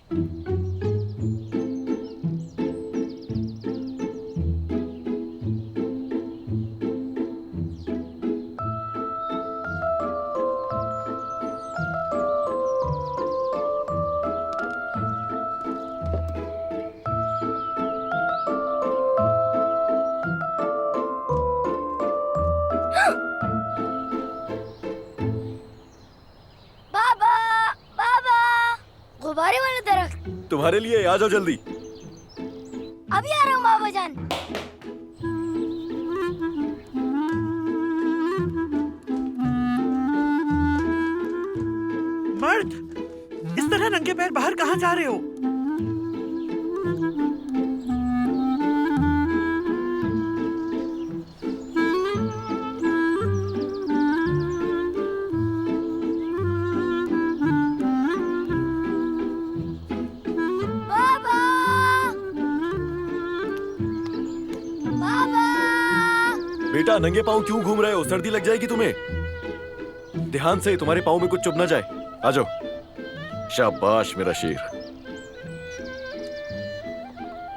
बाबा, बाबा, गुब्बारे वाला दरख्त। तुम्हारे लिए, आ जाओ जल्दी। अभी आ रहा हूँ बाबा जान। मर्द, इस तरह नंगे पैर बाहर कहाँ जा रहे हो? बाबा, बाबा। बेटा नंगे पाँव क्यों घूम रहे हो? सर्दी लग जाएगी तुम्हें। ध्यान से, तुम्हारे पाँव में कुछ चुभ ना जाए। आ जाओ। शाबाश मेरा शेर।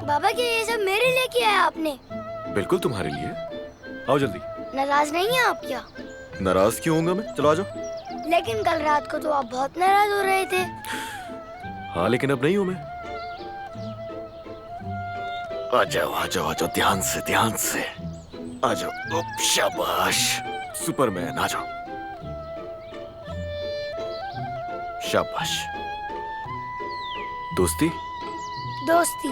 बाबा क्या ये सब मेरे लिए किया है आपने? बिल्कुल तुम्हारे लिए। आओ जल्दी। नाराज नहीं है आप क्या? नाराज क्यों होऊंगा मैं? चलो आ जाओ। लेकिन कल रात को तो आप बहुत नाराज हो रहे थे। हाँ लेकिन अब नहीं हूं मैं। आ जाओ आ जाओ आ जाओ, ध्यान से ध्यान से। आ जाओ। शाबाश सुपरमैन, आ जाओ। शाबाश। दोस्ती? दोस्ती।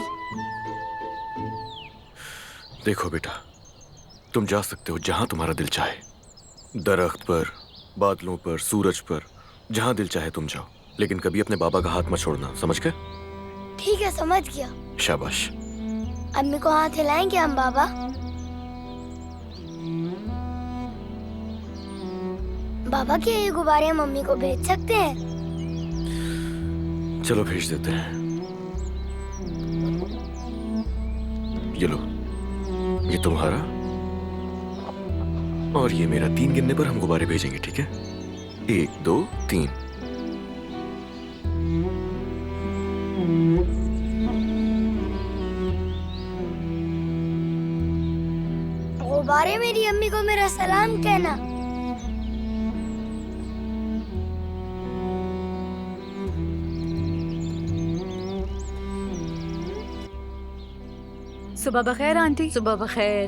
देखो बेटा, तुम जा सकते हो जहां तुम्हारा दिल चाहे। दरख्त पर, बादलों पर, सूरज पर, जहां दिल चाहे तुम जाओ। लेकिन कभी अपने बाबा का हाथ मत छोड़ना, समझ गए? ठीक है, समझ गया। शाबाश। अम्मी को हाथ हिलाएंगे हम बाबा? बाबा क्या ये गुब्बारे मम्मी को भेज सकते हैं? चलो भेज देते हैं। ये लो, ये तुम्हारा और ये मेरा। 3 गिनने पर हम गुब्बारे भेजेंगे, ठीक है? 1 2 3। गुब्बारे मेरी अम्मी को मेरा सलाम कहना। सुबह बखैर आंटी। सुबह बखैर।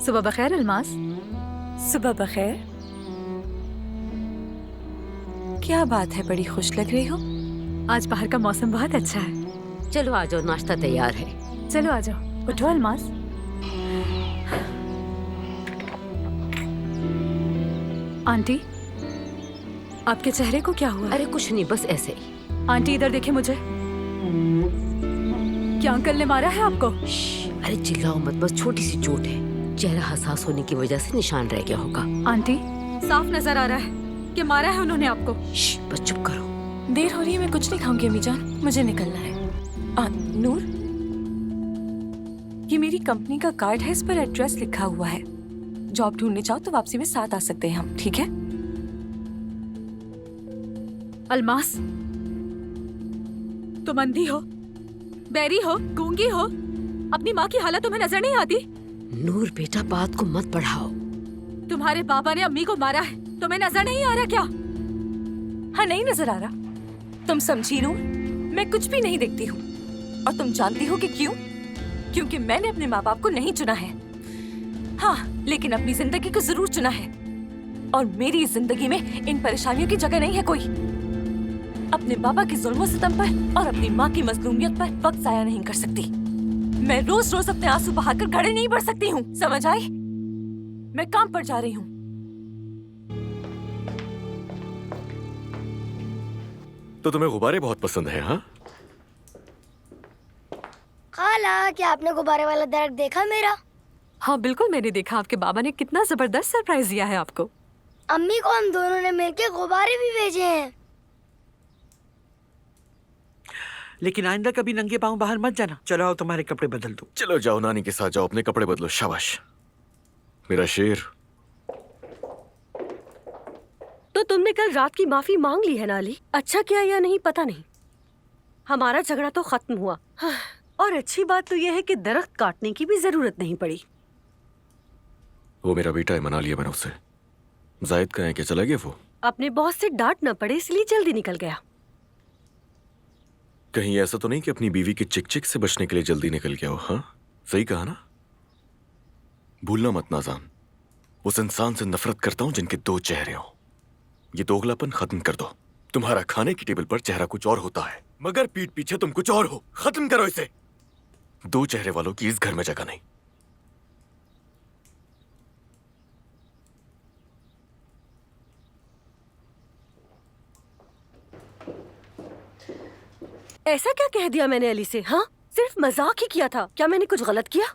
सुबह बखैर अलमास। सुबह बखैर। क्या बात है, बड़ी खुश लग रही हो? आज बाहर का मौसम बहुत अच्छा है। चलो आ जाओ, नाश्ता तैयार है। चलो आ जाओ। उठो अलमास। आंटी, आपके चेहरे को क्या हुआ? अरे कुछ नहीं, बस ऐसे ही। आंटी इधर देखिए मुझे। क्या अंकल ने मारा है आपको? अरे चिल्लाओ मत, बस छोटी सी चोट है। चेहरा हसास होने की वजह से निशान रह गया होगा। आंटी, साफ नजर आ रहा है कि मारा है उन्होंने आपको। बस चुप करो। देर हो रही है, मैं कुछ नहीं खाऊंगी अम्मी जान, मुझे निकलना है। नूर, ये मेरी कंपनी का कार्ड है, इस पर एड्रेस लिखा हुआ है। जॉब ढूंढने चाहो तो वापसी में साथ आ सकते हैं हम, ठीक है? अलमास, तुम अंधी हो, बैरी हो, गूंगी हो? अपनी माँ की हालत तुम्हें नजर नहीं आती? नूर बेटा, बात को मत बढ़ाओ। तुम्हारे पापा ने अम्मी को मारा है, तुम्हें नजर नहीं आ रहा क्या? हाँ, नहीं नजर आ रहा। तुम समझी नूर, मैं कुछ भी नहीं देखती हूँ। और तुम जानती हो कि क्यों? क्योंकि मैंने अपने माँ बाप को नहीं चुना है। हाँ, लेकिन अपनी जिंदगी को जरूर चुना है। और मेरी जिंदगी में इन परेशानियों की जगह नहीं है कोई। अपने बाबा के जुल्म सितम पर और अपनी माँ की मजलूमियत पर वक्त जाया नहीं कर सकती। मैं रोज रोज अपने आंसू बहाकर घड़े नहीं भर सकती हूँ, समझ आई? मैं काम पर जा रही हूँ। तो तुम्हें गुब्बारे बहुत पसंद है? हाँ खाला, क्या आपने गुब्बारे वाला दरख्त देखा मेरा? हाँ बिल्कुल, मैंने देखा। आपके बाबा ने कितना जबरदस्त सरप्राइज दिया है आपको। अम्मी को हम दोनों ने मिलकर गुब्बारे भी भेजे हैं। लेकिन आइंदा कभी नंगे पांव बाहर मत जाना। चलो आओ, तुम्हारे कपड़े बदल दो। चलो जाओ, नानी के साथ जाओ, अपने कपड़े बदलो। शाबाश मेरा शेर। तो तुमने कल रात की माफी मांग ली है नाली? अच्छा किया या नहीं पता नहीं, हमारा झगड़ा तो खत्म हुआ। और अच्छी बात तो यह है कि दरख्त काटने की भी जरूरत नहीं पड़ी। वो मेरा बेटा है, मना लिया मैंने उससे। जाहिद कहाँ है, क्या चला गया वो? अपने बॉस से डांट न पड़े इसलिए जल्दी निकल गया। कहीं ऐसा तो नहीं कि अपनी बीवी की चिक चिक से बचने के लिए जल्दी निकल गया हो? हाँ, सही कहा ना? भूलना मत नाज़ान, उस इंसान से नफरत करता हूं जिनके दो चेहरे हो। ये दोगलापन खत्म कर दो। तुम्हारा खाने की टेबल पर चेहरा कुछ और होता है, मगर पीठ पीछे तुम कुछ और हो। खत्म करो इसे। दो चेहरे वालों की इस घर में जगह नहीं। ऐसा क्या कह दिया मैंने अली से? हाँ, सिर्फ मजाक ही किया था। क्या मैंने कुछ गलत किया?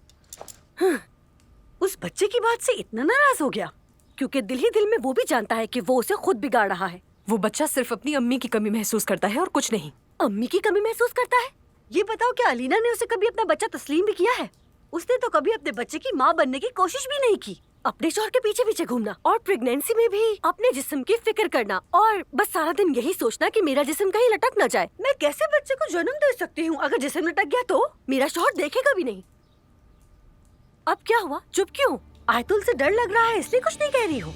उस बच्चे की बात से इतना नाराज हो गया क्योंकि दिल ही दिल में वो भी जानता है कि वो उसे खुद बिगाड़ रहा है। वो बच्चा सिर्फ अपनी अम्मी की कमी महसूस करता है और कुछ नहीं। अम्मी की कमी महसूस करता है? ये बताओ, क्या अलीना ने उसे कभी अपना बच्चा तस्लीम भी किया है? उसने तो कभी अपने बच्चे की माँ बनने की कोशिश भी नहीं की। अपने शौहर के पीछे पीछे घूमना और प्रेगनेंसी में भी अपने जिस्म की फिक्र करना और बस सारा दिन यही सोचना कि मेरा जिस्म कहीं लटक न जाए। मैं कैसे बच्चे को जन्म दे सकती हूँ? अगर जिस्म लटक गया तो मेरा शौहर देखेगा भी नहीं। अब क्या हुआ? चुप क्यों? आयतुल से डर लग रहा है इसलिए कुछ नहीं कह रही हो?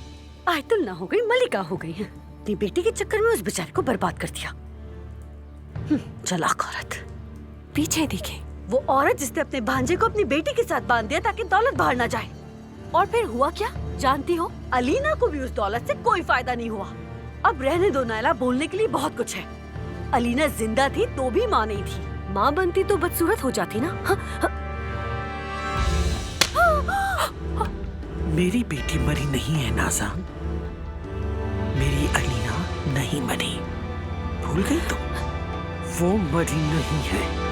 आयतुल ना हो गई, मलिका हो गई है। अपनी बेटी के चक्कर में उस बेचारे को बर्बाद कर दिया। चालाक औरत। पीछे देखे, वो औरत जिसने अपने भांजे को अपनी बेटी के साथ बांध दिया ताकि दौलत बाहर ना जाए। और फिर हुआ क्या जानती हो? अलीना को भी उस दौलत से कोई फायदा नहीं हुआ। अब रहने दो नायला, बोलने के लिए बहुत कुछ है। अलीना जिंदा थी तो भी माँ नहीं थी। माँ बनती तो बदसूरत हो जाती ना। मेरी बेटी मरी नहीं है नाज़ान, मेरी अलीना नहीं मरी। भूल गई तुम? वो मरी नहीं है।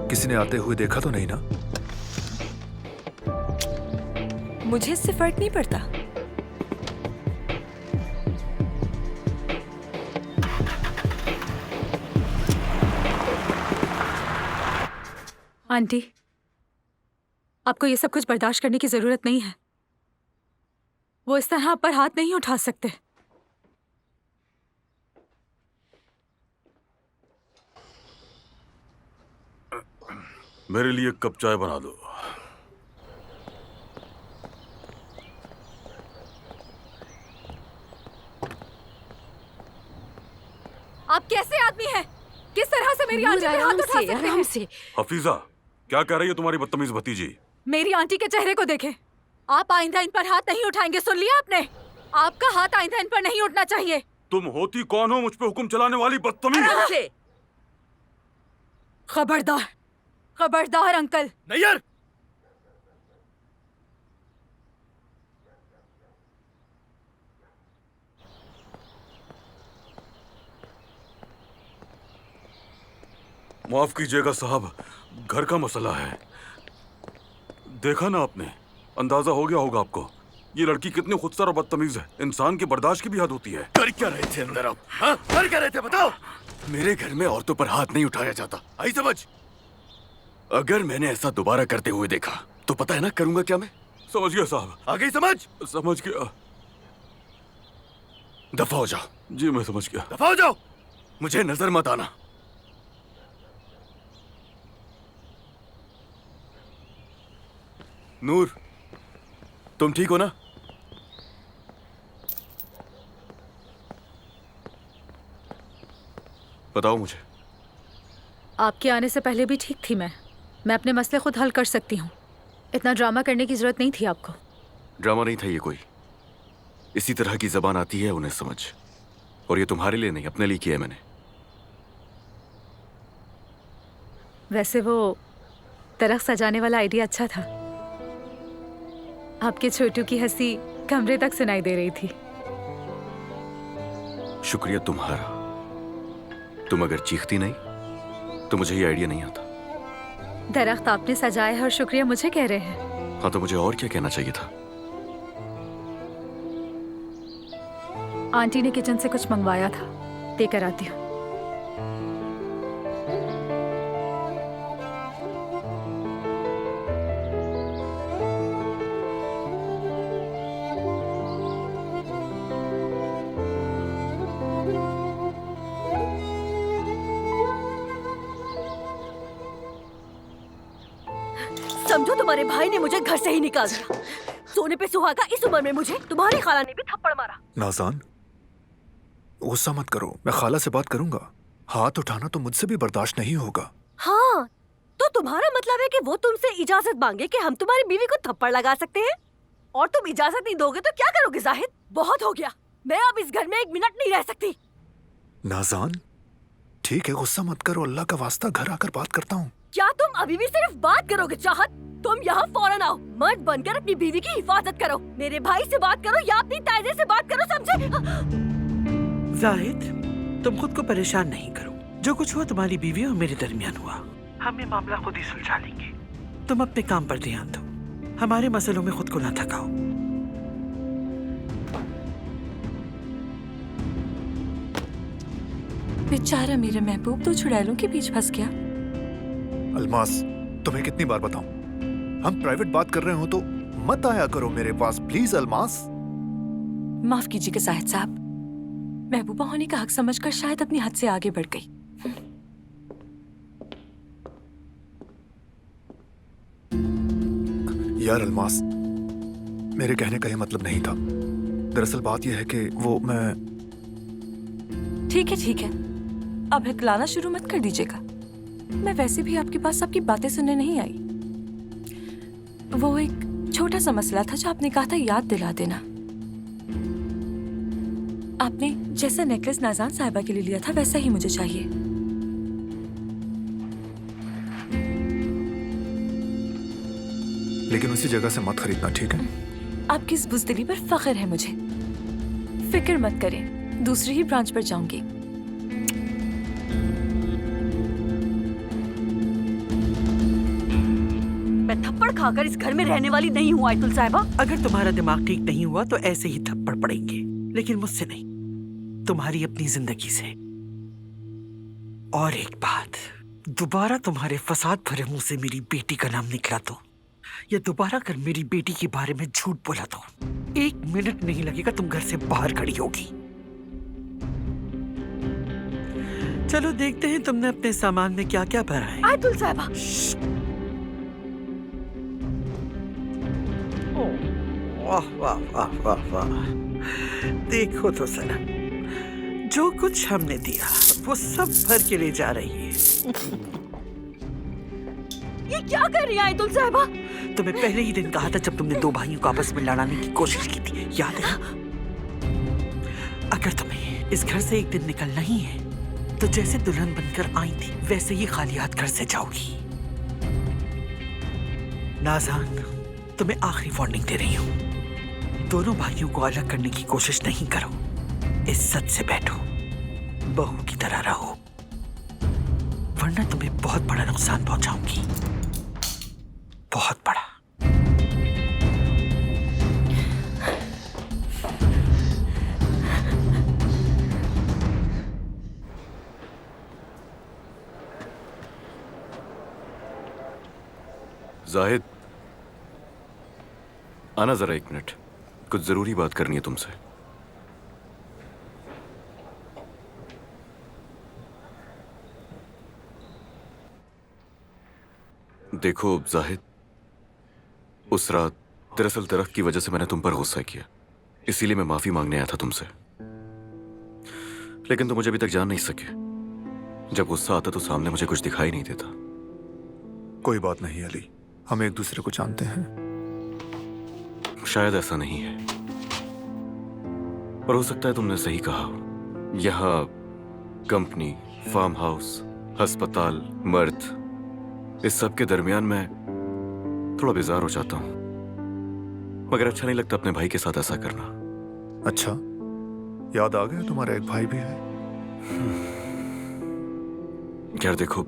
किसी ने आते हुए देखा तो नहीं ना? मुझे इससे फर्क नहीं पड़ता। आंटी, आपको ये सब कुछ बर्दाश्त करने की जरूरत नहीं है। वो इस तरह आप पर हाथ नहीं उठा सकते। मेरे लिए एक कप चाय बना दो। आप कैसे आदमी हैं? किस तरह से मेरी आंटी पे हाथ उठा सकते हैं? आराम से। हफीजा, क्या कह रही है तुम्हारी बदतमीज भतीजी? मेरी आंटी के चेहरे को देखें। आप आइंदा इन पर हाथ नहीं उठाएंगे, सुन लिया आपने? आपका हाथ आइंदा इन पर नहीं उठना चाहिए। तुम होती कौन हो मुझ पे हुक्म चलाने वाली बदतमीज? आराम से। खबरदार, खबरदार अंकल। नहीं यार, माफ कीजिएगा साहब, घर का मसला है। देखा ना आपने, अंदाजा हो गया होगा आपको ये लड़की कितनी खुदसर और बदतमीज है। इंसान की बर्दाश्त की भी हद होती है। कर क्या रहे थे अंदर आप? हाँ, कर क्या रहे थे बताओ? मेरे घर में औरतों पर हाथ नहीं उठाया जाता, आई समझ? अगर मैंने ऐसा दोबारा करते हुए देखा तो पता है ना करूंगा क्या मैं? समझ गया साहब। आ गई समझ? समझ गया। दफा हो जाओ। जी मैं समझ गया। दफा हो जाओ, मुझे नजर मत आना। नूर, तुम ठीक हो ना? बताओ मुझे। आपके आने से पहले भी ठीक थी मैं अपने मसले खुद हल कर सकती हूँ। इतना ड्रामा करने की जरूरत नहीं थी आपको। ड्रामा नहीं था ये कोई। इसी तरह की जबान आती है उन्हें समझ, और ये तुम्हारे लिए नहीं अपने लिए किया है मैंने। वैसे वो दरख्त सजाने वाला आइडिया अच्छा था। आपके छोटू की हंसी कमरे तक सुनाई दे रही थी। शुक्रिया तुम्हारा। तुम अगर चीखती नहीं तो मुझे ये आइडिया नहीं आता। दरख्त आपने सजाया है और शुक्रिया मुझे कह रहे हैं। हाँ, तो मुझे और क्या कहना चाहिए था? आंटी ने किचन से कुछ मंगवाया था, देकर आती हूँ। समझो तुम्हारे भाई ने मुझे घर से ही निकाल दिया। सोने पे सुहागा इस उम्र में मुझे तुम्हारी खाला ने भी थप्पड़ मारा। नाज़ान, गुस्सा मत करो, मैं खाला से बात करूंगा। हाथ उठाना तो मुझसे भी बर्दाश्त नहीं होगा। हाँ, तो तुम्हारा मतलब है कि वो तुमसे इजाजत मांगे कि हम तुम्हारी बीवी को थप्पड़ लगा सकते हैं, और तुम इजाजत नहीं दोगे तो क्या करोगे जाहिद? बहुत हो गया, मैं अब इस घर में 1 मिनट नहीं रह सकती। नाज़ान, ठीक है, गुस्सा मत करो, अल्लाह का वास्ता घर आकर बात करता हूँ। क्या तुम अभी भी सिर्फ बात करोगे चाहत? तुम यहाँ फौरन आओ, मर्द बनकर अपनी बीवी की हिफाजत करो। मेरे भाई से बात करो या अपनी तायजे से बात करो, समझे? जाहिद, तुम खुद को परेशान नहीं करो। जो कुछ हुआ तुम्हारी बीवी और मेरे दरमियान हुआ, हम ये मामला खुद ही सुलझा लेंगे। तुम अपने काम पर ध्यान दो, हमारे मसलों में खुद को ना थकाओ। बेचारा मेरे महबूब तो चुड़ैलों के बीच फंस गया। अल्मास, तुम्हें कितनी बार बताऊं, हम प्राइवेट बात कर रहे हो तो मत आया करो मेरे पास, प्लीज अल्मास। माफ कीजिएगा जाहिद साहब, महबूबा होने का हक समझकर शायद अपनी हद से आगे बढ़ गई। यार अल्मास, मेरे कहने का ये मतलब नहीं था। दरअसल बात यह है कि वो मैं ठीक है, अब हिकलाना शुरू मत कर दीजिएगा। मैं वैसे भी आपके पास आपकी बातें सुनने नहीं आई। वो एक छोटा सा मसला था जो आपने कहा था याद दिला देना। आपने जैसा नेकलेस नाज़ान साहिबा के लिए लिया था वैसा ही मुझे चाहिए। लेकिन उसी जगह से मत खरीदना, ठीक है? आपकी इस बुज़दिली पर फख्र है मुझे। फिक्र मत करें, दूसरी ही ब्रांच पर जाऊंगी। मैं थप्पड़ खाकर इस घर में रहने वाली नहीं हूँ आयतुल साहिबा। अगर तुम्हारा दिमाग ठीक नहीं हुआ तो ऐसे ही थप्पड़ पड़ेंगे, लेकिन मुझसे नहीं, तुम्हारी अपनी जिंदगी से। और एक बात, दोबारा तुम्हारे फसाद भरे मुंह से मेरी बेटी का नाम निकला तो, या दोबारा कर मेरी बेटी के बारे में झूठ बोला तो 1 मिनट नहीं लगेगा, तुम घर से बाहर खड़ी होगी। चलो देखते हैं तुमने अपने सामान में क्या क्या भरा है। आयतुल साहिबा, वाह वाह वाह वाह वाह, देखो तो सना, जो कुछ हमने दिया वो सब भर के ले जा रही है। ये क्या कर रही है आयतुल साहिबा? तुम्हें पहले ही दिन कहा था जब तुमने 2 भाइयों को आपस में लड़ाने की कोशिश की थी, याद है? अगर तुम्हें इस घर से एक दिन निकलना ही है तो जैसे दुल्हन बनकर आई थी वैसे ही खाली हाथ घर से जाओगी। नाज़ान, तुम्हें आखिरी वार्निंग दे रही हूँ, दोनों भाइयों को अलग करने की कोशिश नहीं करो। इज्जत से बैठो, बहू की तरह रहो, वरना तुम्हें बहुत बड़ा नुकसान पहुंचाऊंगी, बहुत बड़ा। जाहिद, आना जरा 1 मिनट, कुछ जरूरी बात करनी है तुमसे। देखो जाहिद, उस रात दरअसल दरख्त की वजह से मैंने तुम पर गुस्सा किया, इसीलिए मैं माफी मांगने आया था तुमसे। लेकिन तुम मुझे अभी तक जान नहीं सके। जब गुस्सा आता तो सामने मुझे कुछ दिखाई नहीं देता। कोई बात नहीं अली, हम एक दूसरे को जानते हैं। शायद ऐसा नहीं है, पर हो सकता है तुमने सही कहा हो। यहाँ कंपनी, फार्म हाउस, अस्पताल, मर्द, इस सब के दरमियान मैं थोड़ा बेजार हो जाता हूं। मगर अच्छा नहीं लगता अपने भाई के साथ ऐसा करना। अच्छा, याद आ गया तुम्हारा एक भाई भी है। यार देखो,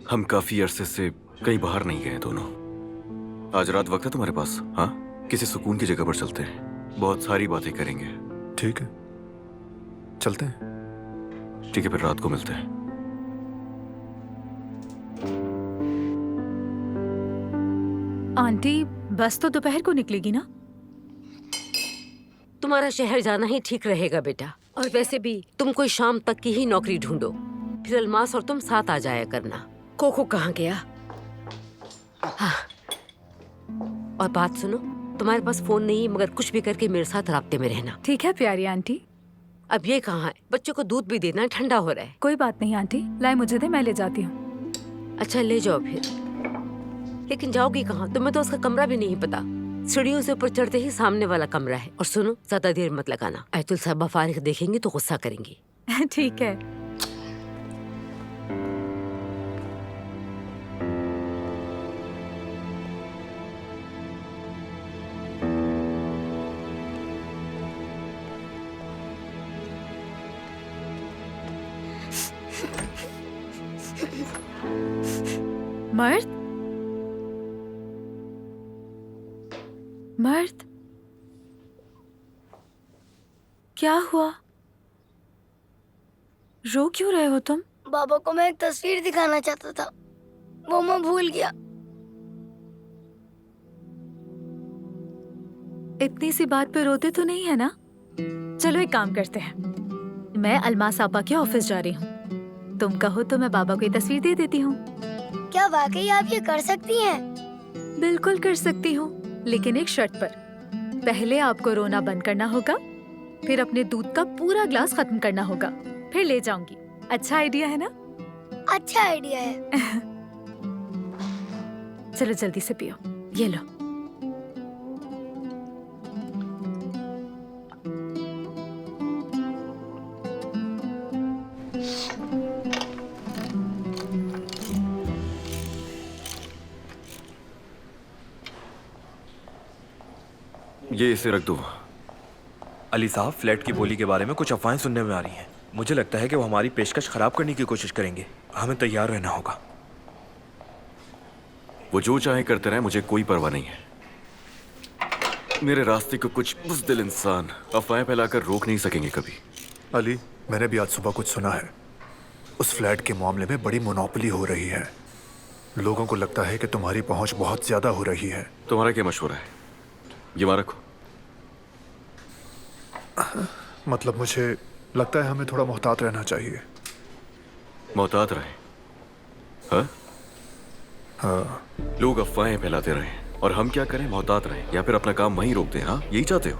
हम काफी अरसे से कहीं बाहर नहीं गए दोनों। आज रात वक्त है तुम्हारे पास? हाँ, किसी सुकून की जगह पर चलते हैं, बहुत सारी बातें करेंगे। ठीक है, चलते हैं। ठीक है, फिर रात को मिलते हैं। आंटी, बस तो दोपहर को निकलेगी ना? तुम्हारा शहर जाना ही ठीक रहेगा बेटा। और वैसे भी तुम कोई शाम तक की ही नौकरी ढूंढो, फिर अलमास और तुम साथ आ जाया करना। कोको कहाँ गया? हाँ। और बात सुनो, तुम्हारे पास फोन नहीं मगर कुछ भी करके मेरे साथ राब्ते में रहना। ठीक है प्यारी आंटी। अब ये कहाँ है? बच्चों को दूध भी देना है, ठंडा हो रहा है। कोई बात नहीं आंटी, लाए मुझे दे, मैं ले जाती हूँ। अच्छा ले जाओ फिर। लेकिन जाओगी कहाँ? तुम्हें तो उसका कमरा भी नहीं पता। सीढ़ियों से ऊपर चढ़ते ही सामने वाला कमरा है। और सुनो, ज्यादा देर मत लगाना, आयतुल साहबा फारिग देखेंगे तो गुस्सा करेंगी। ठीक है। मर्द, मर्द, क्या हुआ? रो क्यों रहे हो तुम? बाबा को मैं एक तस्वीर दिखाना चाहता था, वो मैं भूल गया। इतनी सी बात पे रोते तो नहीं है ना? चलो एक काम करते हैं, मैं अलमास आपा के ऑफिस जा रही हूँ, तुम कहो तो मैं बाबा को ये तस्वीर दे देती हूँ। क्या वाकई आप ये कर सकती हैं? बिल्कुल कर सकती हूँ, लेकिन एक शर्त पर। पहले आपको रोना बंद करना होगा, फिर अपने दूध का पूरा ग्लास खत्म करना होगा, फिर ले जाऊंगी। अच्छा आइडिया है ना? अच्छा आइडिया है। चलो जल्दी से पियो, ये लो। ये इसे रख दो। अली साहब, फ्लैट की बोली के बारे में कुछ अफवाहें सुनने में आ रही हैं। मुझे लगता है कि वो हमारी पेशकश खराब करने की कोशिश करेंगे। हमें तैयार रहना होगा। वो जो चाहे करते रहे, मुझे कोई परवाह नहीं है। मेरे रास्ते को कुछ बुज़दिल इंसान अफवाहें फैलाकर रोक नहीं सकेंगे कभी। अली, मैंने भी आज सुबह कुछ सुना है। उस फ्लैट के मामले में बड़ी मोनोपोली हो रही है। लोगों को लगता है कि तुम्हारी पहुंच बहुत ज्यादा हो रही है। तुम्हारा क्या मशवरा है? ये वहां रखो। मतलब मुझे लगता है हमें थोड़ा मोहतात रहना चाहिए। मोहतात रहे? हाँ? हाँ। लोग अफवाहें फैलाते रहें और हम क्या करें? मोहतात रहें या फिर अपना काम वहीं रोक दें? हाँ, यही चाहते हो?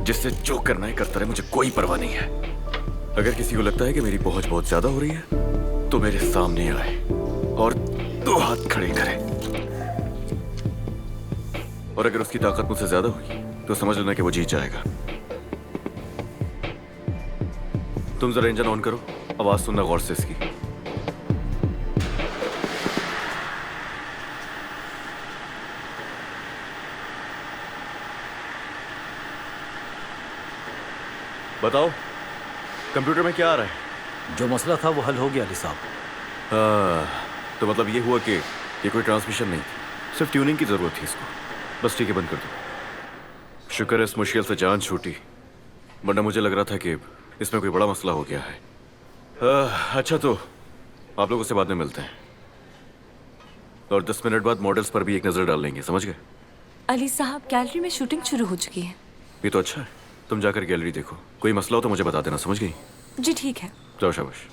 जिससे जो करना है करता रहे, मुझे कोई परवाह नहीं है। अगर किसी को लगता है कि मेरी पहुंच बहुत ज्यादा हो रही है तो मेरे सामने आए और 2 हाथ खड़े करे, और अगर उसकी ताकत मुझसे ज्यादा हुई तो समझ लेना कि वो जीत जाएगा। तुम जरा इंजन ऑन करो, आवाज सुनना गौर से इसकी। बताओ, कंप्यूटर में क्या आ रहा है? जो मसला था वो हल हो गया अली साहब। तो मतलब ये हुआ कि ये कोई ट्रांसमिशन नहीं थी, सिर्फ ट्यूनिंग की जरूरत थी इसको। बस ठीक है, बंद कर दो। शुक्र है इस मुश्किल से जान छूटी, वरना मुझे लग रहा था कि इसमें कोई बड़ा मसला हो गया है। अच्छा, तो आप लोगों से बाद में मिलते हैं, और 10 मिनट बाद मॉडल्स पर भी एक नजर डाल लेंगे, समझ गए? अली साहब, गैलरी में शूटिंग शुरू हो चुकी है। ये तो अच्छा है, तुम जाकर गैलरी देखो। कोई मसला हो तो मुझे बता देना, समझ गई? जी ठीक है। जाओ, शाबाश।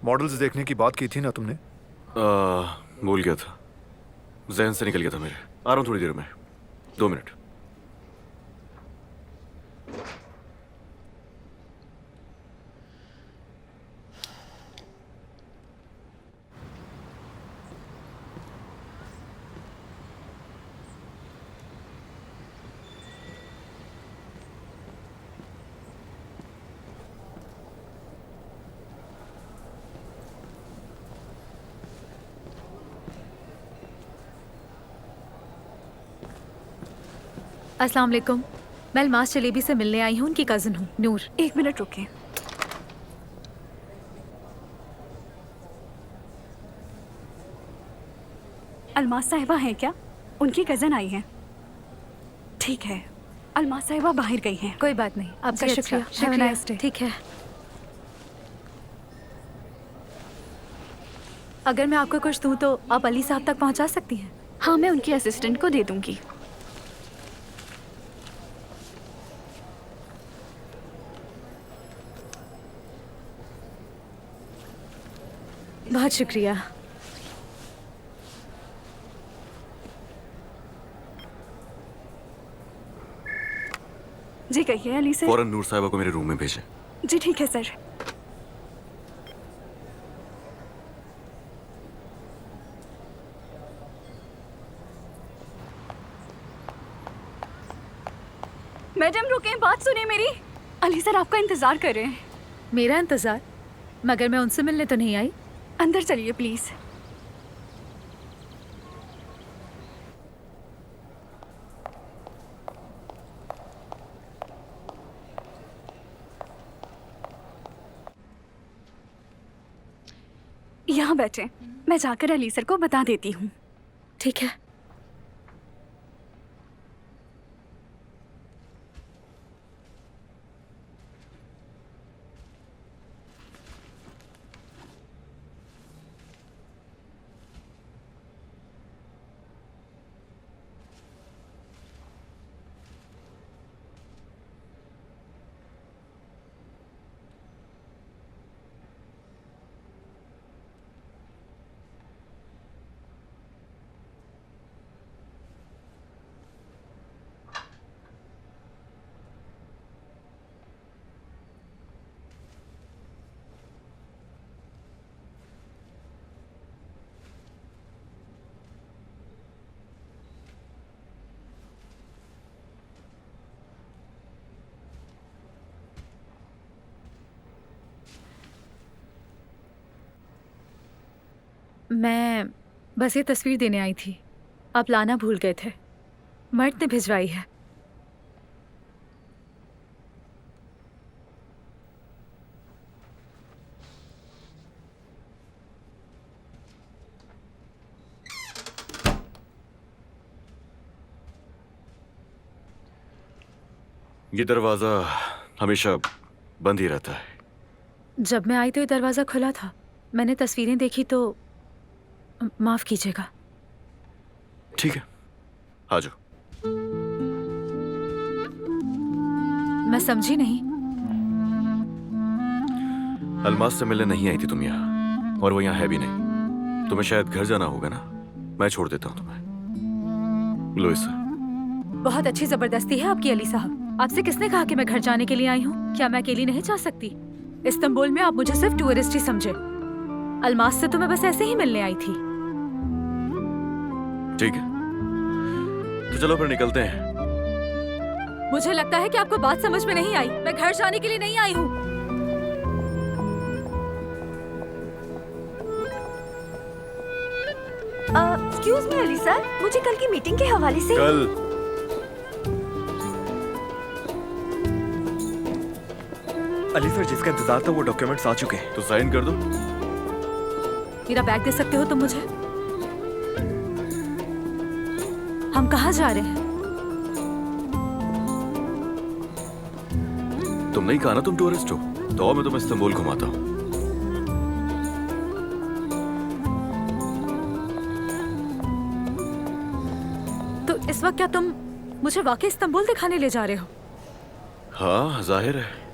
मॉडल्स देखने की बात की थी ना तुमने? भूल गया था, जहन से निकल गया था मेरे। आ रहा हूँ थोड़ी देर में, 2 मिनट। अस्सलाम वालेकुम। मैं अलमास चलेबी से मिलने आई हूँ, उनकी कज़न हूँ नूर। 1 मिनट रुके। अलमास साहिबा हैं क्या? उनकी कज़न आई हैं। ठीक है, अलमास साहिबा बाहर गई हैं। कोई बात नहीं, आपका जी, शुक्रिया। अच्छा, have a nice day। ठीक है। अगर मैं आपको कुछ दूँ तो आप अली साहब तक पहुँचा सकती हैं? हाँ, मैं उनकी असिस्टेंट को दे दूंगी। बहुत शुक्रिया। जी कहिए अली सर। फौरन नूर साहिबा को मेरे रूम में भेजें। जी ठीक है सर। मैडम रुके, बात सुनिए मेरी। अली सर आपका इंतजार कर रहे हैं। मेरा इंतज़ार? मगर मैं उनसे मिलने तो नहीं आई। अंदर चलिए प्लीज। यहाँ बैठे, मैं जाकर अली सर को बता देती हूँ। ठीक है। मैं बस ये तस्वीर देने आई थी, आप लाना भूल गए थे। मर्द ने भिजवाई है। ये दरवाजा हमेशा बंद ही रहता है। जब मैं आई तो ये दरवाज़ा खुला था। मैंने तस्वीरें देखी तो माफ़ कीजिएगा। ठीक है, आ जाओ। मैं समझी नहीं। अलमास से मिलने नहीं आई थी तुम यहाँ, और वो यहाँ है भी नहीं। तुम्हें शायद घर जाना होगा ना, मैं छोड़ देता हूँ तुम्हें। लो इसे। बहुत अच्छी ज़बरदस्ती है आपकी अली साहब। आपसे किसने कहा कि मैं घर जाने के लिए आई हूँ? क्या मैं अकेली नहीं जा सकती? इस्तांबुल में आप मुझे सिर्फ टूरिस्ट ही समझे। अलमास से तो मैं बस ऐसे ही मिलने आई थी। ठीक है, तो चलो फिर निकलते हैं। मुझे लगता है कि आपको बात समझ में नहीं आई। मैं घर जाने के लिए नहीं आई हूँ। एक्सक्यूज मी अली सर, मुझे कल की मीटिंग के हवाले से कल अली सर, जिसका इंतजार था वो डॉक्यूमेंट्स आ चुके हैं। तो साइन कर दो। मेरा बैग दे सकते हो तुम मुझे? हम कहाँ जा रहे हैं? तुम नहीं कहा ना तुम टूरिस्ट हो, तो मैं तुम्हें इस्तांबुल घुमाता हूँ। तो इस वक्त क्या तुम मुझे वाकई इस्तांबुल दिखाने ले जा रहे हो? हाँ, जाहिर है।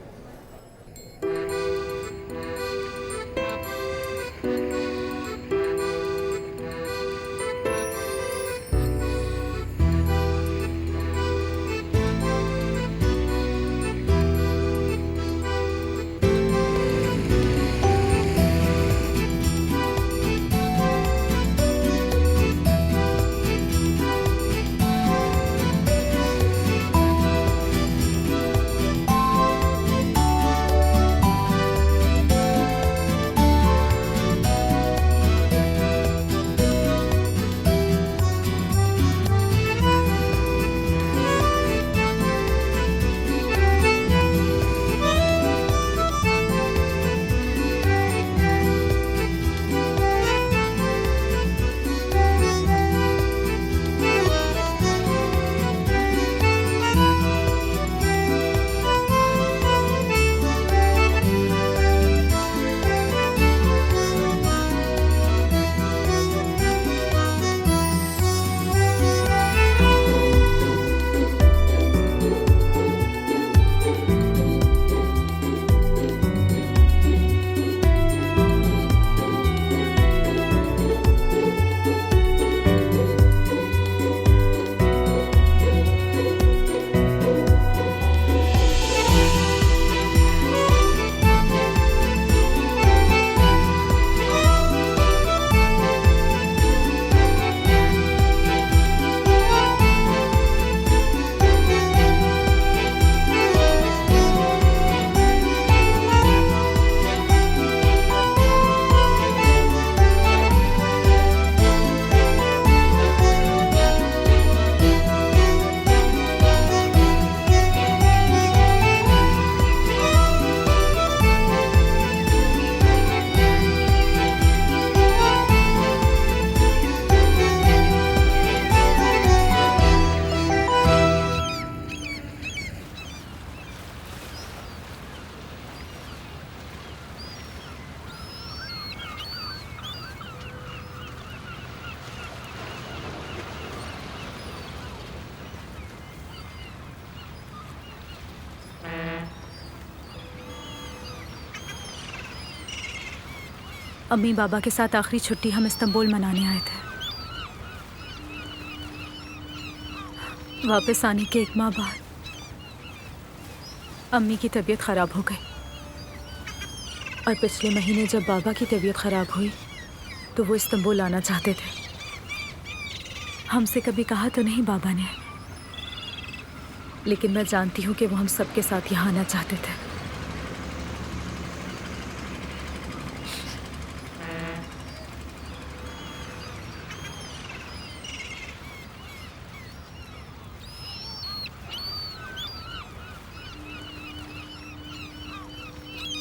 अम्मी बाबा के साथ आखिरी छुट्टी हम इस्तांबुल मनाने आए थे। वापस आने के 1 माह बाद अम्मी की तबीयत ख़राब हो गई और पिछले महीने जब बाबा की तबीयत ख़राब हुई तो वो इस्तांबुल आना चाहते थे। हमसे कभी कहा तो नहीं बाबा ने, लेकिन मैं जानती हूँ कि वो हम सबके साथ यहाँ आना चाहते थे।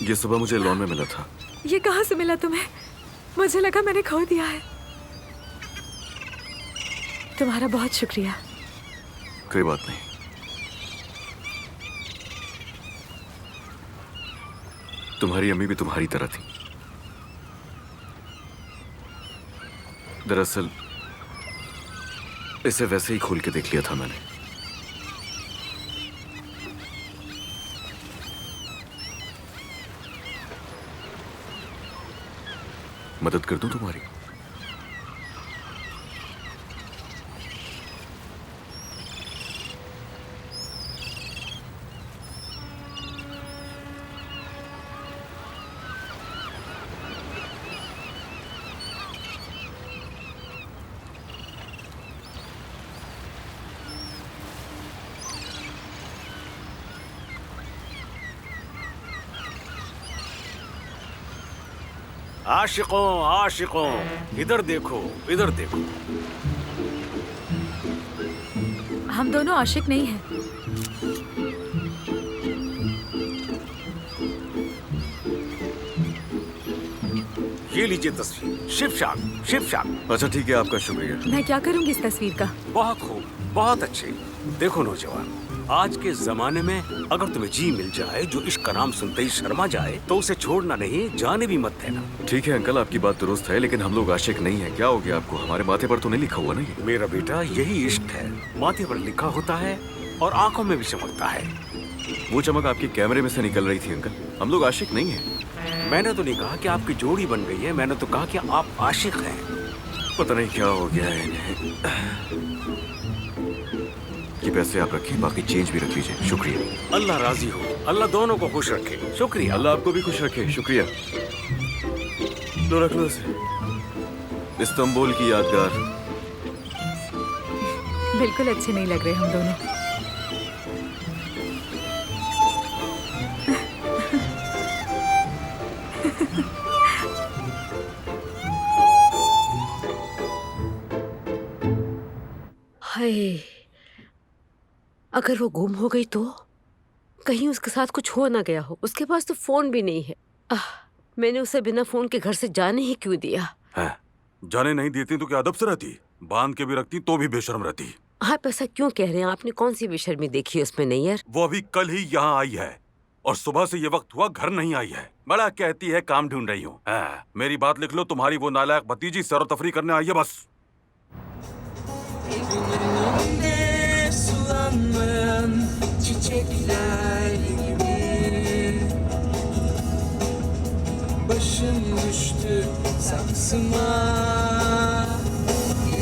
ये सुबह मुझे लॉन में मिला था। ये कहाँ से मिला तुम्हें? मुझे लगा मैंने खो दिया है। तुम्हारा बहुत शुक्रिया। कोई बात नहीं। तुम्हारी अम्मी भी तुम्हारी तरह थी। दरअसल इसे वैसे ही खोल के देख लिया था मैंने। मदद कर दूं तुम्हारी? आशिकों आशिकों, इधर देखो इधर देखो। हम दोनों आशिक नहीं हैं। ये लीजिए तस्वीर, शिवशान शिवशान। अच्छा ठीक है, आपका शुक्रिया। मैं क्या करूंगी इस तस्वीर का? बहुत खूब, बहुत अच्छे। देखो नौजवान, आज के जमाने में अगर तुम्हें जी मिल जाए जो इश्क का नाम सुनते ही शर्मा जाए तो उसे छोड़ना नहीं, जाने भी मत देना। ठीक है अंकल, आपकी बात दुरुस्त है, लेकिन हम लोग आशिक नहीं है। क्या हो गया आपको? हमारे माथे पर तो नहीं लिखा हुआ ना ये? मेरा बेटा, यही इश्क है। माथे पर लिखा होता है और आंखों में भी चमकता है। वो चमक आपके कैमरे में से निकल रही थी अंकल। हम लोग आशिक नहीं है। मैंने तो नहीं कहा कि आपकी जोड़ी बन गई है, मैंने तो कहा कि आप आशिक हैं। पता नहीं क्या हो गया है इन्हें। ये पैसे आप रखिए, बाकी चेंज भी रख लीजिए। शुक्रिया। अल्लाह राजी हो, अल्लाह दोनों को खुश रखे। शुक्रिया। अल्लाह आपको भी खुश रखे। शुक्रिया। लो रख लो इसे। इस्तांबुल की यादगार। बिल्कुल अच्छे नहीं लग रहे हम दोनों। हाय, अगर वो गुम हो गई तो? कहीं उसके साथ कुछ हो ना गया हो। उसके पास तो फोन भी नहीं है। मैंने उसे बिना फोन के घर से जाने ही क्यों दिया? है, जाने नहीं देती तो क्या अदब से रहती? बांध के भी रखती तो भी बेशर्म रहती। आप ऐसा क्यों कह रहे हैं? आपने कौन सी बेशर्मी देखी है उसमें? नहीं यार, वो अभी कल ही यहाँ आई है और सुबह से ये वक्त हुआ घर नहीं आई है। बड़ा कहती है काम ढूंढ रही हूँ। मेरी बात लिख लो, तुम्हारी वो नालायक भतीजी सैर तफरी करने आई है बस। Çiçekler gibi başım düştü saksıma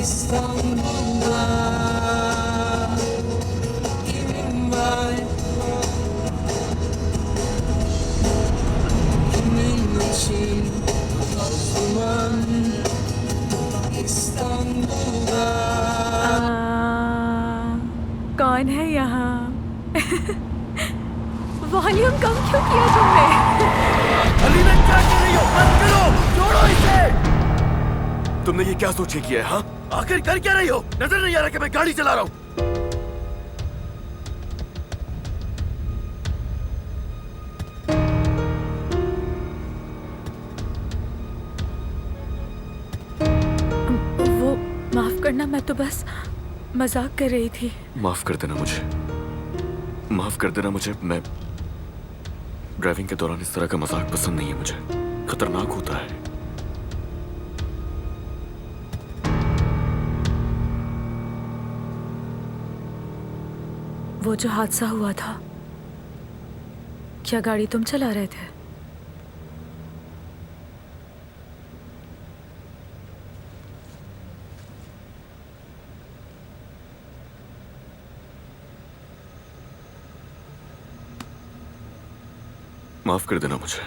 İstanbul'da kimin var kimin için toz duman İstanbul'da कौन है यहाँ? वॉल्यूम कम क्यों किया तुमने? अलीना क्या कर रही हो? बंद करो, छोड़ो इसे। तुमने ये क्या सोच के किया है? हाँ, आखिर कर क्या रही हो? नजर नहीं आ रहा कि मैं गाड़ी चला रहा हूँ? वो माफ करना, मैं तो बस मजाक कर रही थी। माफ कर देना मुझे, माफ कर देना मुझे। मैं ड्राइविंग के दौरान इस तरह का मजाक पसंद नहीं है मुझे। खतरनाक होता है। वो जो हादसा हुआ था, क्या गाड़ी तुम चला रहे थे? माफ कर देना मुझे।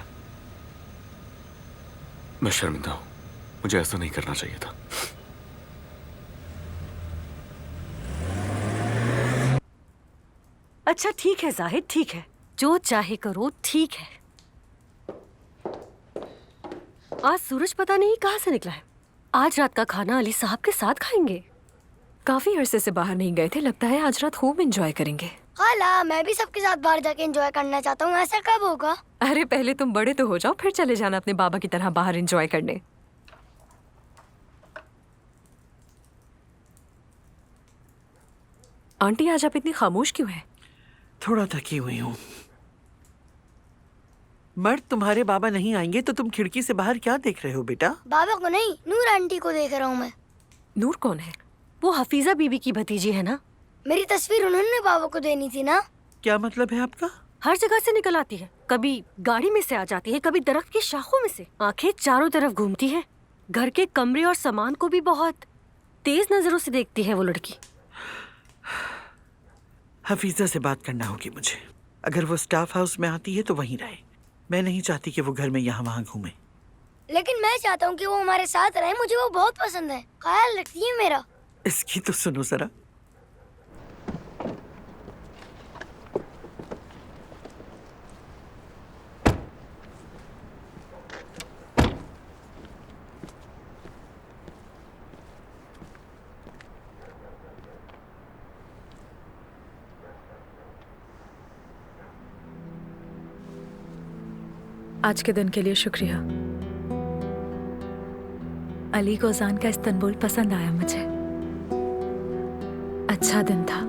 मैं शर्मिंदा हूं, मुझे ऐसा नहीं करना चाहिए था। अच्छा ठीक है जाहिद, ठीक है, जो चाहे करो, ठीक है। आज सूरज पता नहीं कहाँ से निकला है। आज रात का खाना अली साहब के साथ खाएंगे। काफी अरसे से बाहर नहीं गए थे, लगता है आज रात खूब एंजॉय करेंगे। खाला, मैं भी सबके साथ बाहर जाके एंजॉय करना चाहता हूँ। ऐसा कब होगा? अरे पहले तुम बड़े तो हो जाओ, फिर चले जाना अपने बाबा की तरह बाहर एंजॉय करने। आंटी आज आप इतनी खामोश क्यों हैं? थोड़ा थकी हुई हूँ। मर्द तुम्हारे बाबा नहीं आएंगे तो तुम खिड़की से बाहर क्या देख रहे हो बेटा? बाबा को नहीं, नूर आंटी को देख रहा हूँ मैं। नूर कौन है? वो हफीजा बीबी की भतीजी है ना। मेरी तस्वीर उन्होंने बाबा को देनी थी ना। क्या मतलब है आपका? हर जगह से निकल आती है, कभी गाड़ी में से आ जाती है, कभी दरख्त की शाखों में से। आंखें चारों तरफ घूमती है। घर के कमरे और सामान को भी बहुत तेज नजरों से देखती है वो लड़की। हफीजा से बात करना होगी मुझे। अगर वो स्टाफ हाउस में आती है तो वहीं रहे। मैं नहीं चाहती कि वो घर में यहाँ वहाँ घूमे। लेकिन मैं चाहता हूँ कि वो हमारे साथ रहे। मुझे वो बहुत पसंद है, ख्याल रखती है मेरा। इसकी तो सुनो जरा। आज के दिन के लिए शुक्रिया। अली को अजान का इस्तांबुल पसंद आया मुझे। अच्छा दिन था।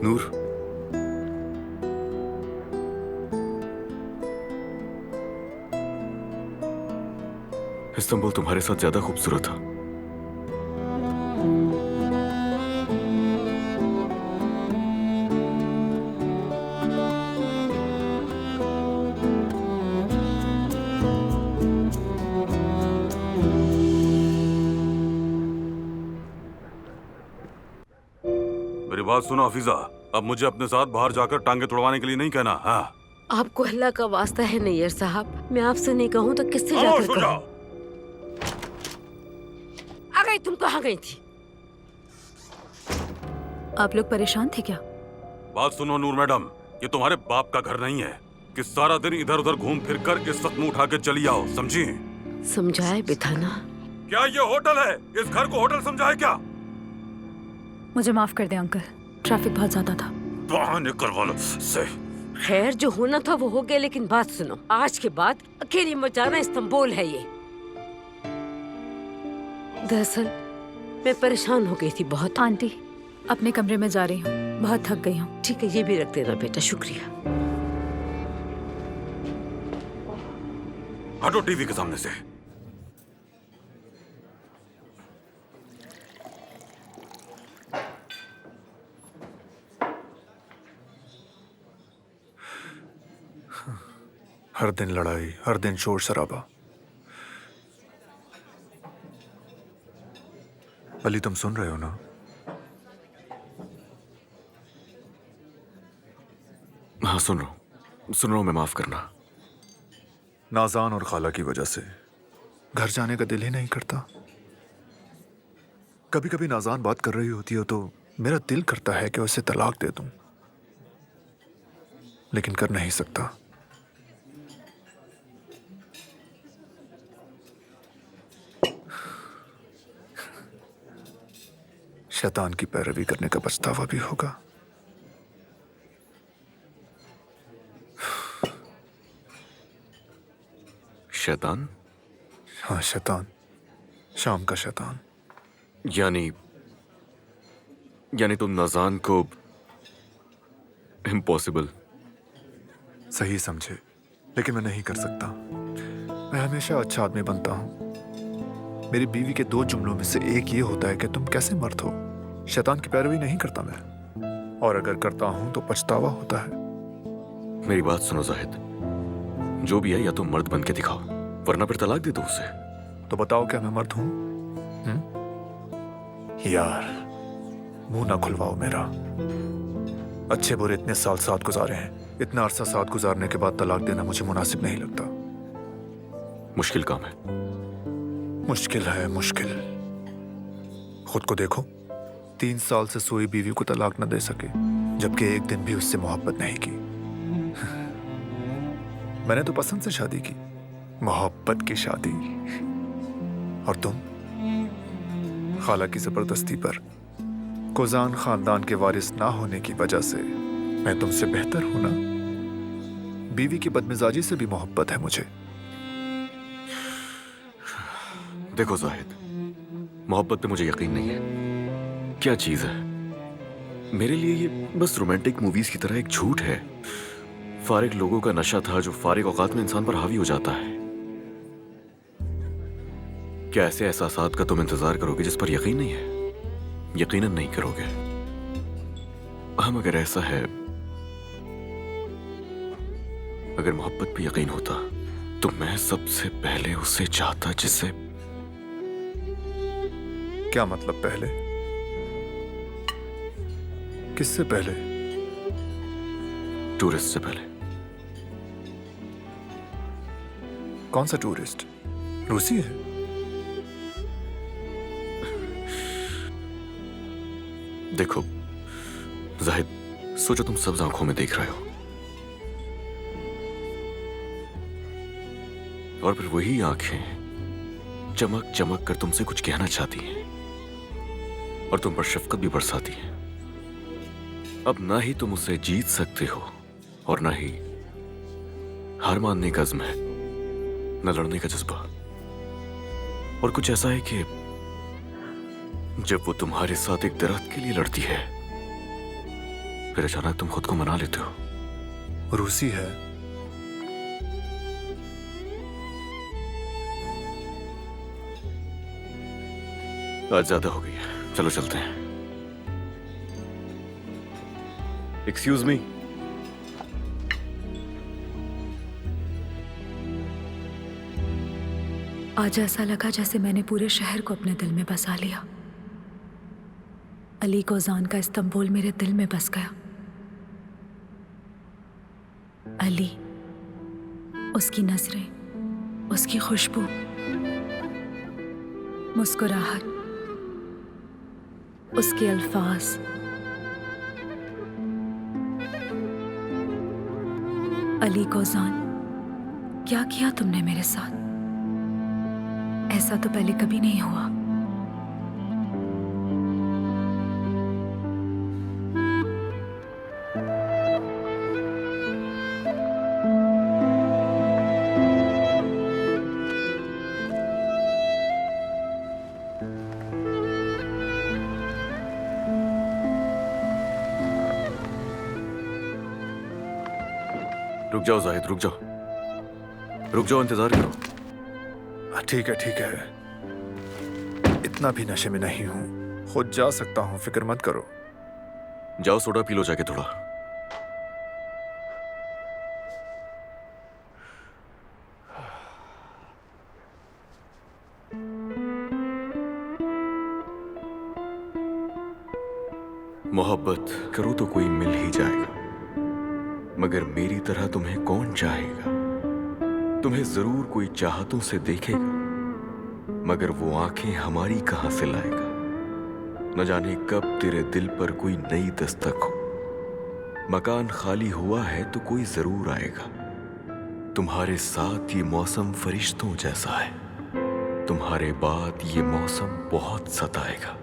नूर, इस्तांबुल तुम्हारे साथ ज्यादा खूबसूरत था। मेरी बात सुनो हफीजा, अब मुझे अपने साथ बाहर जाकर टांगे तुड़वाने के लिए नहीं कहना। हाँ, आपको अल्लाह का वास्ता है नैयर साहब, मैं आपसे नहीं कहूँ तो किससे जाकर हो कहूँ? जाओ। आ गई, तुम कहाँ गई थी? आप लोग परेशान थे क्या? बात सुनो नूर मैडम, ये तुम्हारे बाप का घर नहीं है कि सारा दिन इधर उधर घूम फिर कर इस वक्त मुंह उठा के चली आओ, समझी? समझाए बिठाना। क्या ये होटल है? इस घर को होटल समझा है क्या? मुझे माफ कर दे अंकल, ट्रैफिक बहुत ज्यादा था। बहाने करवा लो से। खैर जो होना था वो हो गया, लेकिन बात सुनो, आज के बाद अकेली मत जाना, इस्तांबुल है ये। दरअसल मैं परेशान हो गई थी बहुत। आंटी, अपने कमरे में जा रही हूँ, बहुत थक गई हूँ। ठीक है, ये भी रख देना बेटा, शुक्रिया। हटो टीवी के सामने से। हर दिन लड़ाई, हर दिन शोर शराबा। अली, तुम सुन रहे हो ना? हाँ सुन रहा हूँ। मैं माफ करना। नाजान और खाला की वजह से घर जाने का दिल ही नहीं करता। कभी कभी नाजान बात कर रही होती हो तो मेरा दिल करता है कि उसे तलाक दे दूं, लेकिन कर नहीं सकता। शैतान की पैरवी करने का पछतावा भी होगा। शैतान? हाँ, शैतान, शाम का शैतान। यानी तुम नाजान को इम्पॉसिबल सही समझे, लेकिन मैं नहीं कर सकता। मैं हमेशा अच्छा आदमी बनता हूँ। मेरी बीवी के 2 जुमलों में से एक ये होता है कि तुम कैसे मर्द हो। शैतान की पैरवी नहीं करता मैं, और अगर करता हूं तो पछतावा होता है। मेरी बात सुनो जाहिद, जो भी है या तो मर्द बन के दिखाओ, वरना फिर तलाक दे दो उसे। तो बताओ क्या मैं मर्द हूं? यार, मुंह ना खुलवाओ मेरा। अच्छे बुरे इतने साल साथ गुजारे हैं, इतना अरसा साथ गुजारने के बाद तलाक देना मुझे मुनासिब नहीं लगता। मुश्किल काम है। मुश्किल है, मुश्किल। खुद को देखो, 3 साल से सोई बीवी को तलाक न दे सके, जबकि एक दिन भी उससे मोहब्बत नहीं की। मैंने तो पसंद से शादी की, मोहब्बत की शादी। और तुम खाला की जबरदस्ती पर, कोजान खानदान के वारिस ना होने की वजह से मैं तुमसे बेहतर हूं ना। बीवी की बदमिजाजी से भी मोहब्बत है मुझे। देखो जाहिद, मोहब्बत पे मुझे यकीन नहीं है। क्या चीज है? मेरे लिए ये बस रोमांटिक मूवीज की तरह एक झूठ है। फारिग लोगों का नशा था जो फारिग औकात में इंसान पर हावी हो जाता है। क्या ऐसे एहसासात का तुम इंतजार करोगे जिस पर यकीन नहीं है? यकीनन नहीं करोगे। हम अगर ऐसा है, अगर मोहब्बत पे यकीन होता तो मैं सबसे पहले उसे चाहता जिससे। क्या मतलब पहले? किससे पहले? टूरिस्ट से पहले। कौन सा टूरिस्ट? रूसी है? देखो जाहिद, सोचो तुम सब्ज आंखों में देख रहे हो और फिर वही आंखें चमक चमक कर तुमसे कुछ कहना चाहती हैं और तुम पर शफकत भी बरसाती हैं। अब ना ही तुम उसे जीत सकते हो और ना ही हार मानने का अज़्म है, न लड़ने का जज्बा। और कुछ ऐसा है कि जब वो तुम्हारे साथ एक दरख्त के लिए लड़ती है, फिर अचानक तुम खुद को मना लेते हो। रूसी है? आज ज्यादा हो गई है, चलो चलते हैं। Excuse me. आज ऐसा लगा जैसे मैंने पूरे शहर को अपने दिल में बसा लिया। अली कोजान का इस्तांबुल मेरे दिल में बस गया। अली, उसकी नजरें, उसकी खुशबू, मुस्कुराहट, उसके अल्फाज, अली कोजान, क्या किया तुमने मेरे साथ? ऐसा तो पहले कभी नहीं हुआ। रुक जाओ जाहिद, रुक जाओ, रुक जाओ, इंतजार करो। ठीक है, ठीक है, इतना भी नशे में नहीं हूं, खुद जा सकता हूं, फिक्र मत करो। जाओ सोडा पी लो जाके थोड़ा। मोहब्बत करो तो कोई मिल ही जाएगा, मगर मेरी तरह तुम्हें कौन चाहेगा? तुम्हें जरूर कोई चाहतों से देखेगा, मगर वो आंखें हमारी कहां से लाएगा? न जाने कब तेरे दिल पर कोई नई दस्तक हो। मकान खाली हुआ है तो कोई जरूर आएगा। तुम्हारे साथ ये मौसम फरिश्तों जैसा है, तुम्हारे बाद ये मौसम बहुत सताएगा।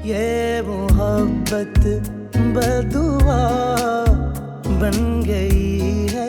ये मोहब्बत बदुआ बन गई है